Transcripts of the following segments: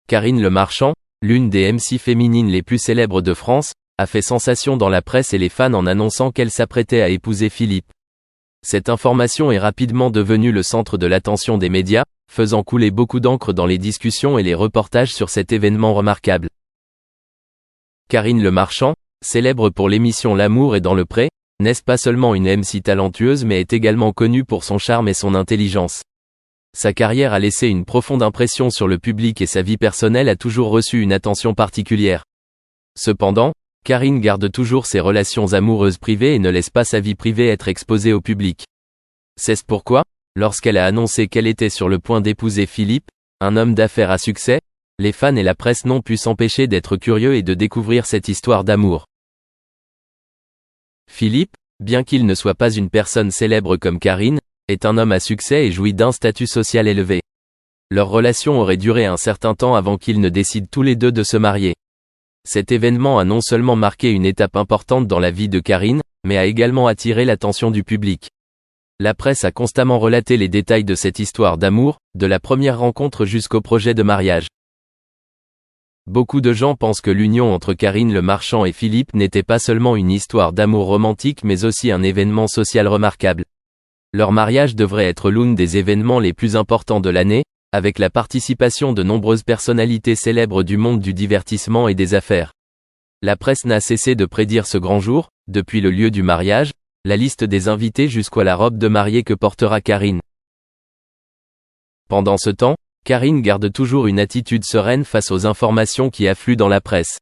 Karine Le Marchand, l'une des MC féminines les plus célèbres de France, a fait sensation dans la presse et les fans en annonçant qu'elle s'apprêtait à épouser Philippe. Cette information est rapidement devenue le centre de l'attention des médias, faisant couler beaucoup d'encre dans les discussions et les reportages sur cet événement remarquable. Karine Le Marchand, célèbre pour l'émission L'amour est dans le pré, n'est pas seulement une MC talentueuse mais est également connue pour son charme et son intelligence. Sa carrière a laissé une profonde impression sur le public et sa vie personnelle a toujours reçu une attention particulière. Cependant, Karine garde toujours ses relations amoureuses privées et ne laisse pas sa vie privée être exposée au public. C'est pourquoi, lorsqu'elle a annoncé qu'elle était sur le point d'épouser Philippe, un homme d'affaires à succès, les fans et la presse n'ont pu s'empêcher d'être curieux et de découvrir cette histoire d'amour. Philippe, bien qu'il ne soit pas une personne célèbre comme Karine, est un homme à succès et jouit d'un statut social élevé. Leur relation aurait duré un certain temps avant qu'ils ne décident tous les deux de se marier. Cet événement a non seulement marqué une étape importante dans la vie de Karine, mais a également attiré l'attention du public. La presse a constamment relaté les détails de cette histoire d'amour, de la première rencontre jusqu'au projet de mariage. Beaucoup de gens pensent que l'union entre Karine Le Marchand et Philippe n'était pas seulement une histoire d'amour romantique mais aussi un événement social remarquable. Leur mariage devrait être l'un des événements les plus importants de l'année, avec la participation de nombreuses personnalités célèbres du monde du divertissement et des affaires. La presse n'a cessé de prédire ce grand jour, depuis le lieu du mariage, la liste des invités jusqu'à la robe de mariée que portera Karine. Pendant ce temps, Karine garde toujours une attitude sereine face aux informations qui affluent dans la presse.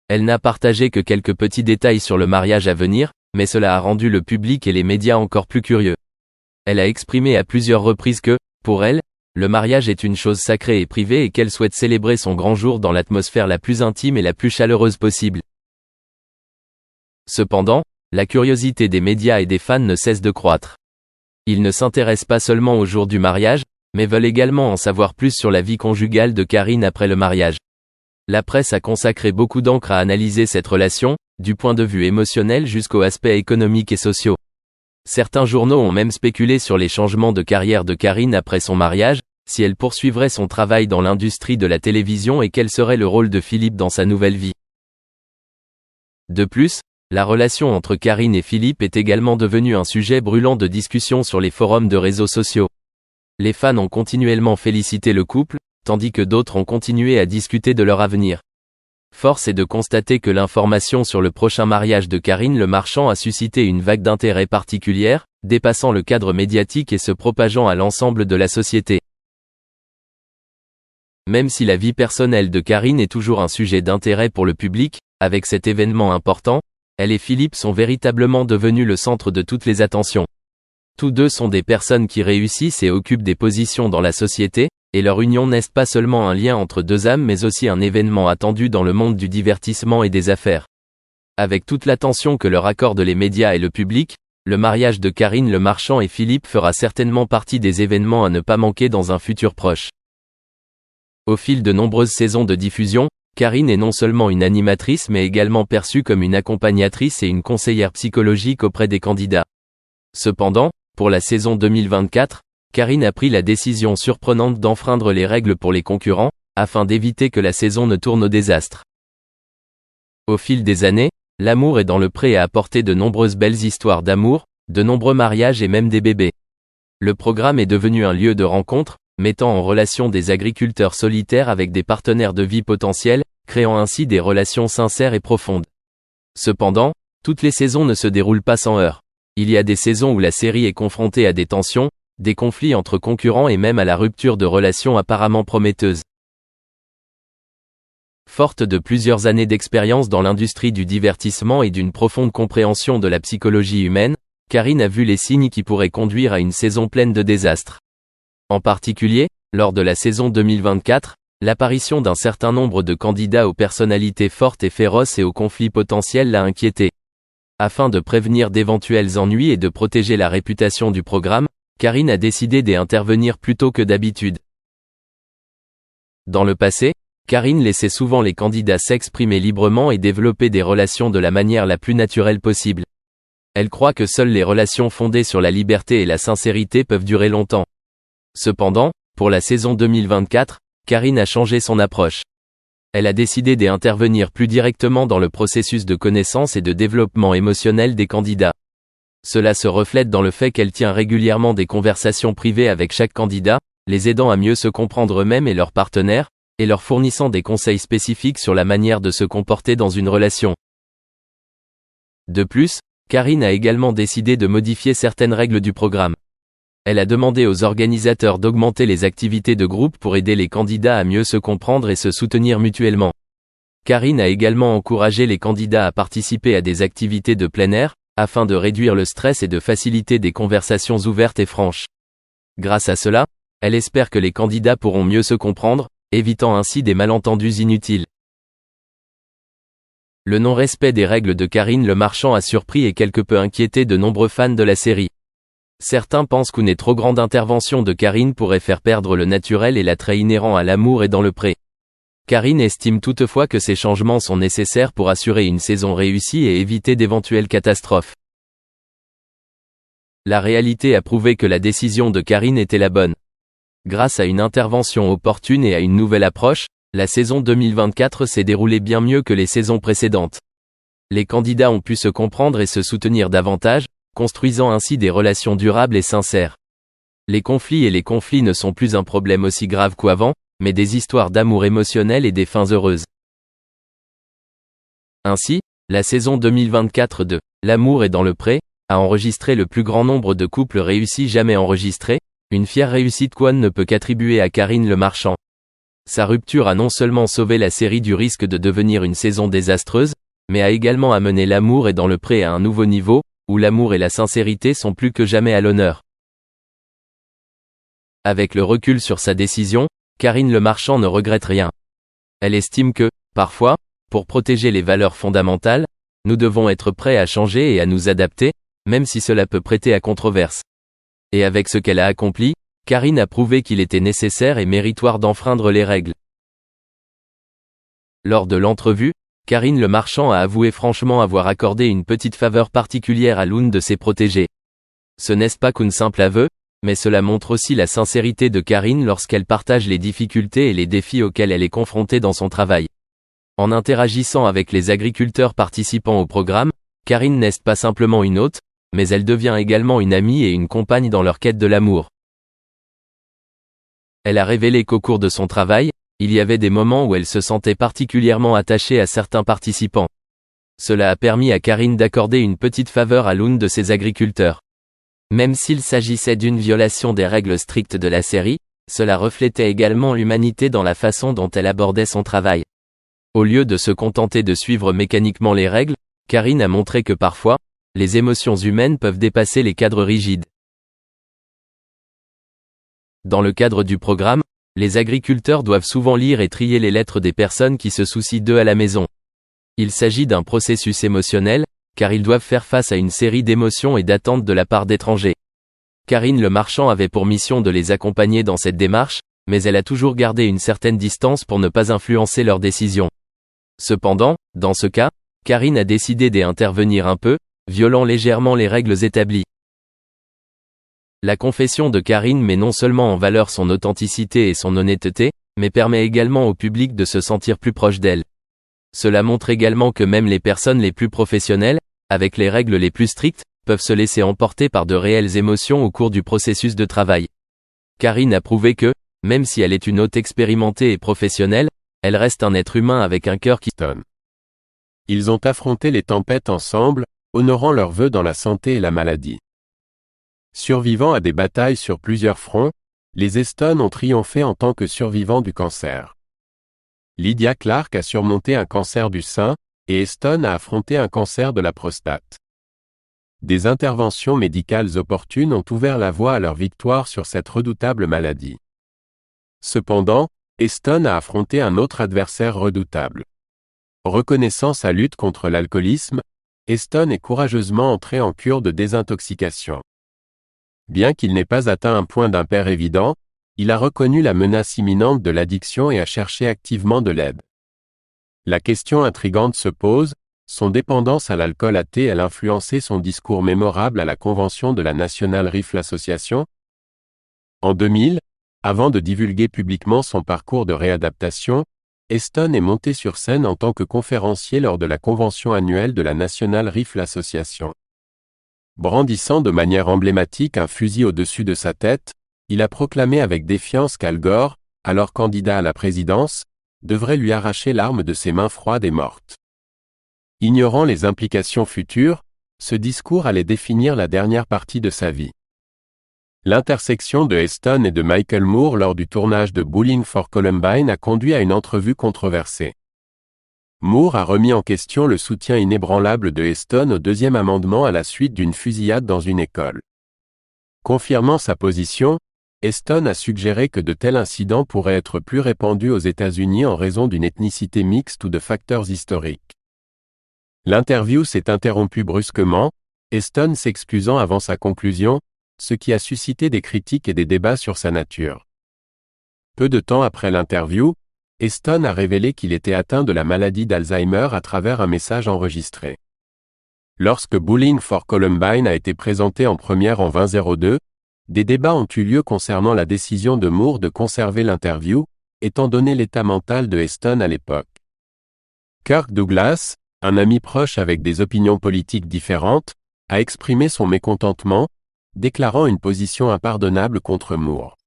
Elle n'a partagé que quelques petits détails sur le mariage à venir, mais cela a rendu le public et les médias encore plus curieux. Elle a exprimé à plusieurs reprises que, pour elle, le mariage est une chose sacrée et privée et qu'elle souhaite célébrer son grand jour dans l'atmosphère la plus intime et la plus chaleureuse possible. Cependant, la curiosité des médias et des fans ne cesse de croître. Ils ne s'intéressent pas seulement au jour du mariage, mais veulent également en savoir plus sur la vie conjugale de Karine après le mariage. La presse a consacré beaucoup d'encre à analyser cette relation, du point de vue émotionnel jusqu'aux aspects économiques et sociaux. Certains journaux ont même spéculé sur les changements de carrière de Karine après son mariage, si elle poursuivrait son travail dans l'industrie de la télévision et quel serait le rôle de Philippe dans sa nouvelle vie. De plus, la relation entre Karine et Philippe est également devenue un sujet brûlant de discussion sur les forums de réseaux sociaux. Les fans ont continuellement félicité le couple, tandis que d'autres ont continué à discuter de leur avenir. Force est de constater que l'information sur le prochain mariage de Karine Le Marchand a suscité une vague d'intérêt particulière, dépassant le cadre médiatique et se propageant à l'ensemble de la société. Même si la vie personnelle de Karine est toujours un sujet d'intérêt pour le public, avec cet événement important, elle et Philippe sont véritablement devenus le centre de toutes les attentions. Tous deux sont des personnes qui réussissent et occupent des positions dans la société, et leur union n'est pas seulement un lien entre deux âmes mais aussi un événement attendu dans le monde du divertissement et des affaires. Avec toute l'attention que leur accordent les médias et le public, le mariage de Karine Le Marchand et Philippe fera certainement partie des événements à ne pas manquer dans un futur proche. Au fil de nombreuses saisons de diffusion, Karine est non seulement une animatrice mais également perçue comme une accompagnatrice et une conseillère psychologique auprès des candidats. Cependant, pour la saison 2024, Karine a pris la décision surprenante d'enfreindre les règles pour les concurrents, afin d'éviter que la saison ne tourne au désastre. Au fil des années, L'amour est dans le pré a apporté de nombreuses belles histoires d'amour, de nombreux mariages et même des bébés. Le programme est devenu un lieu de rencontre, mettant en relation des agriculteurs solitaires avec des partenaires de vie potentiels, créant ainsi des relations sincères et profondes. Cependant, toutes les saisons ne se déroulent pas sans heurts. Il y a des saisons où la série est confrontée à des tensions, des conflits entre concurrents et même à la rupture de relations apparemment prometteuses. Forte de plusieurs années d'expérience dans l'industrie du divertissement et d'une profonde compréhension de la psychologie humaine, Karine a vu les signes qui pourraient conduire à une saison pleine de désastres. En particulier, lors de la saison 2024, l'apparition d'un certain nombre de candidats aux personnalités fortes et féroces et aux conflits potentiels l'a inquiétée. Afin de prévenir d'éventuels ennuis et de protéger la réputation du programme, Karine a décidé d'intervenir plus tôt que d'habitude. Dans le passé, Karine laissait souvent les candidats s'exprimer librement et développer des relations de la manière la plus naturelle possible. Elle croit que seules les relations fondées sur la liberté et la sincérité peuvent durer longtemps. Cependant, pour la saison 2024, Karine a changé son approche. Elle a décidé d'intervenir plus directement dans le processus de connaissance et de développement émotionnel des candidats. Cela se reflète dans le fait qu'elle tient régulièrement des conversations privées avec chaque candidat, les aidant à mieux se comprendre eux-mêmes et leurs partenaires, et leur fournissant des conseils spécifiques sur la manière de se comporter dans une relation. De plus, Karine a également décidé de modifier certaines règles du programme. Elle a demandé aux organisateurs d'augmenter les activités de groupe pour aider les candidats à mieux se comprendre et se soutenir mutuellement. Karine a également encouragé les candidats à participer à des activités de plein air, afin de réduire le stress et de faciliter des conversations ouvertes et franches. Grâce à cela, elle espère que les candidats pourront mieux se comprendre, évitant ainsi des malentendus inutiles. Le non-respect des règles de Karine Le Marchand a surpris et quelque peu inquiété de nombreux fans de la série. Certains pensent qu'une trop grande intervention de Karine pourrait faire perdre le naturel et l'attrait inhérent à l'amour et dans le pré. Karine estime toutefois que ces changements sont nécessaires pour assurer une saison réussie et éviter d'éventuelles catastrophes. La réalité a prouvé que la décision de Karine était la bonne. Grâce à une intervention opportune et à une nouvelle approche, la saison 2024 s'est déroulée bien mieux que les saisons précédentes. Les candidats ont pu se comprendre et se soutenir davantage, construisant ainsi des relations durables et sincères. Les conflits ne sont plus un problème aussi grave qu'avant, mais des histoires d'amour émotionnel et des fins heureuses. Ainsi, la saison 2024 de L'amour est dans le pré a enregistré le plus grand nombre de couples réussis jamais enregistrés, une fière réussite qu'on ne peut qu'attribuer à Karine Le Marchand. Sa rupture a non seulement sauvé la série du risque de devenir une saison désastreuse, mais a également amené L'amour est dans le pré à un nouveau niveau, où l'amour et la sincérité sont plus que jamais à l'honneur. Avec le recul sur sa décision, Karine Le Marchand ne regrette rien. Elle estime que, parfois, pour protéger les valeurs fondamentales, nous devons être prêts à changer et à nous adapter, même si cela peut prêter à controverse. Et avec ce qu'elle a accompli, Karine a prouvé qu'il était nécessaire et méritoire d'enfreindre les règles. Lors de l'entrevue, Karine Le Marchand a avoué franchement avoir accordé une petite faveur particulière à l'une de ses protégées. Ce n'est pas qu'un simple aveu, mais cela montre aussi la sincérité de Karine lorsqu'elle partage les difficultés et les défis auxquels elle est confrontée dans son travail. En interagissant avec les agriculteurs participant au programme, Karine n'est pas simplement une hôte, mais elle devient également une amie et une compagne dans leur quête de l'amour. Elle a révélé qu'au cours de son travail, il y avait des moments où elle se sentait particulièrement attachée à certains participants. Cela a permis à Karine d'accorder une petite faveur à l'une de ses agriculteurs. Même s'il s'agissait d'une violation des règles strictes de la série, cela reflétait également l'humanité dans la façon dont elle abordait son travail. Au lieu de se contenter de suivre mécaniquement les règles, Karine a montré que parfois, les émotions humaines peuvent dépasser les cadres rigides. Dans le cadre du programme, les agriculteurs doivent souvent lire et trier les lettres des personnes qui se soucient d'eux à la maison. Il s'agit d'un processus émotionnel, car ils doivent faire face à une série d'émotions et d'attentes de la part d'étrangers. Karine Le Marchand avait pour mission de les accompagner dans cette démarche, mais elle a toujours gardé une certaine distance pour ne pas influencer leurs décisions. Cependant, dans ce cas, Karine a décidé d'intervenir un peu, violant légèrement les règles établies. La confession de Karine met non seulement en valeur son authenticité et son honnêteté, mais permet également au public de se sentir plus proche d'elle. Cela montre également que même les personnes les plus professionnelles, avec les règles les plus strictes, peuvent se laisser emporter par de réelles émotions au cours du processus de travail. Karine a prouvé que, même si elle est une hôte expérimentée et professionnelle, elle reste un être humain avec un cœur qui sonne. Ils ont affronté les tempêtes ensemble, honorant leurs vœux dans la santé et la maladie. Survivant à des batailles sur plusieurs fronts, les Eston ont triomphé en tant que survivants du cancer. Lydia Clark a surmonté un cancer du sein, et Eston a affronté un cancer de la prostate. Des interventions médicales opportunes ont ouvert la voie à leur victoire sur cette redoutable maladie. Cependant, Eston a affronté un autre adversaire redoutable. Reconnaissant sa lutte contre l'alcoolisme, Eston est courageusement entré en cure de désintoxication. Bien qu'il n'ait pas atteint un point d'impair évident, il a reconnu la menace imminente de l'addiction et a cherché activement de l'aide. La question intrigante se pose, son dépendance à l'alcool a-t-elle influencé son discours mémorable à la convention de la National Rifle Association ? En 2000, Avant de divulguer publiquement son parcours de réadaptation, Heston est monté sur scène en tant que conférencier lors de la convention annuelle de la National Rifle Association. Brandissant de manière emblématique un fusil au-dessus de sa tête, il a proclamé avec défiance qu'Al Gore, alors candidat à la présidence, devrait lui arracher l'arme de ses mains froides et mortes. Ignorant les implications futures, ce discours allait définir la dernière partie de sa vie. L'intersection de Heston et de Michael Moore lors du tournage de Bowling for Columbine a conduit à une entrevue controversée. Moore a remis en question le soutien inébranlable de Heston au deuxième amendement à la suite d'une fusillade dans une école. Confirmant sa position, Heston a suggéré que de tels incidents pourraient être plus répandus aux États-Unis en raison d'une ethnicité mixte ou de facteurs historiques. L'interview s'est interrompue brusquement, Heston s'excusant avant sa conclusion, ce qui a suscité des critiques et des débats sur sa nature. Peu de temps après l'interview, Heston a révélé qu'il était atteint de la maladie d'Alzheimer à travers un message enregistré. Lorsque Bowling for Columbine a été présenté en première en 2002, des débats ont eu lieu concernant la décision de Moore de conserver l'interview, étant donné l'état mental de Heston à l'époque. Kirk Douglas, un ami proche avec des opinions politiques différentes, a exprimé son mécontentement, déclarant une position impardonnable contre Moore.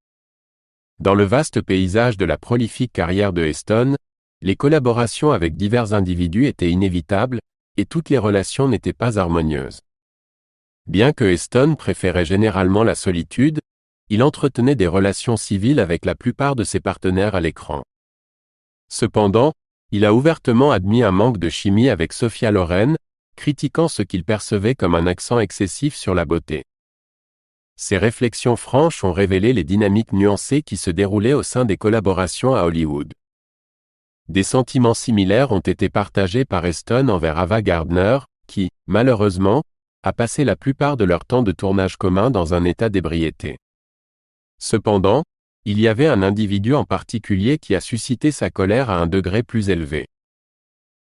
Dans le vaste paysage de la prolifique carrière de Heston, les collaborations avec divers individus étaient inévitables, et toutes les relations n'étaient pas harmonieuses. Bien que Heston préférait généralement la solitude, il entretenait des relations civiles avec la plupart de ses partenaires à l'écran. Cependant, il a ouvertement admis un manque de chimie avec Sophia Loren, critiquant ce qu'il percevait comme un accent excessif sur la beauté. Ces réflexions franches ont révélé les dynamiques nuancées qui se déroulaient au sein des collaborations à Hollywood. Des sentiments similaires ont été partagés par Heston envers Ava Gardner, qui, malheureusement, a passé la plupart de leur temps de tournage commun dans un état d'ébriété. Cependant, il y avait un individu en particulier qui a suscité sa colère à un degré plus élevé.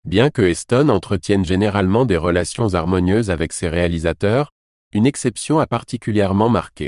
Bien que Heston entretienne généralement des relations harmonieuses avec ses réalisateurs, une exception a particulièrement marqué.